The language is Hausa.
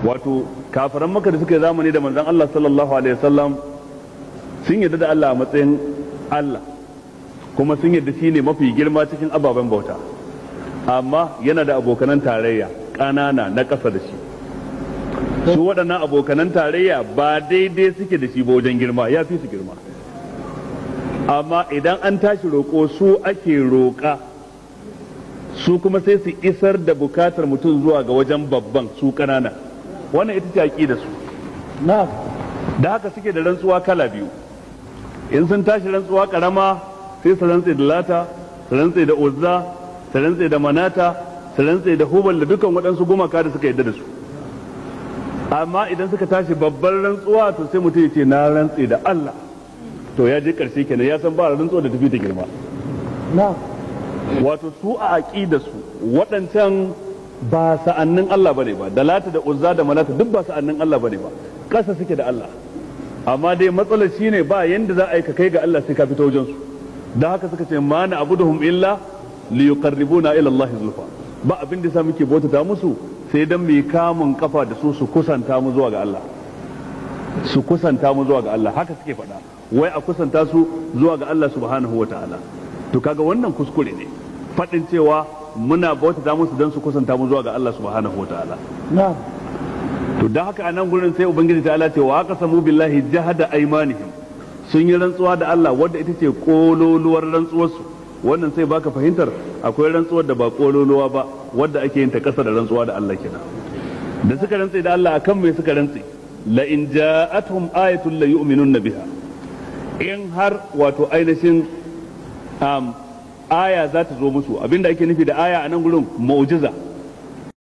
wato kafiran Makka da suka yi zamani da manzon Allah sallallahu alaihi wasallam sun yarda da Allah a matsayin Allah kuma sun yarda shi ne mafi girma cikin ababen bauta, amma yana da abokanan tarayya ƙanana na ƙasa da shi. Su waɗannan abokanan tarayya ba daidai suke da shi ba wajen girma, ya fi su girma. Amma idan an tashi roƙo su ake roƙa, su kuma sai su isar da bukatar mutum zuwa ga wajen babban su ƙanana. Wannan ita ce aƙida su. Da haka suke da rantsuwa kala biyu. In sun tashi rantsuwa ƙarama sai su rantse da Lata, su rantse da Uzza, su rantse da Manata, su rantse da Hubal da dukan waɗansu gumaka da suka yadda da su. Amma idan suka tashi babban rantsuwa to sai mutum ya ce na rantse da Allah, to ya je ƙarshe kenan, ya san ba rantsuwa da tafi ta girma. Wato su a aƙida su waɗancan ba sa'annin Allah bane ba, da Lata da Uzza da Manata duk ba sa'annin Allah bane ba, ƙasa suke da Allah. Amma dai matsalar shine ba yanda za a yi ka kai ga Allah sai ka fito wajen su. Da haka suka ce ma na abuduhum illa li yuqarribuna ila Allah zulfa, ba abin da sa muke bautata musu sai dan mu kamun kafa da su kusanta mu zuwa ga Allah, su kusanta mu zuwa ga Allah. Haka suke faɗa, wai a kusanta su zuwa ga Allah subhanahu wataala. To kaga wannan kuskure ne, faɗin cewa muna bautata musu dan su kusanta mu zuwa ga Allah subhanahu wataala. To da haka a nan gurin sai ubangiji ta'ala ce wa aqsamu billahi jahada aymanihim, sun yi rantsuwa da Allah wadda ita ce kololuwar rantsuwarsu. Wannan sai baka fahimtar akwai rantsuwar da ba kololuwa ba wadda ake yin ta kasa da rantsuwa da Allah kenan. Da suka rantse da Allah akan me suka rantse? La in ja'atuhum ayatun la yu'minunna biha, in har wato ainihin aya za ta zo musu. Abinda ake nufi da aya a nan gurin mu'jiza,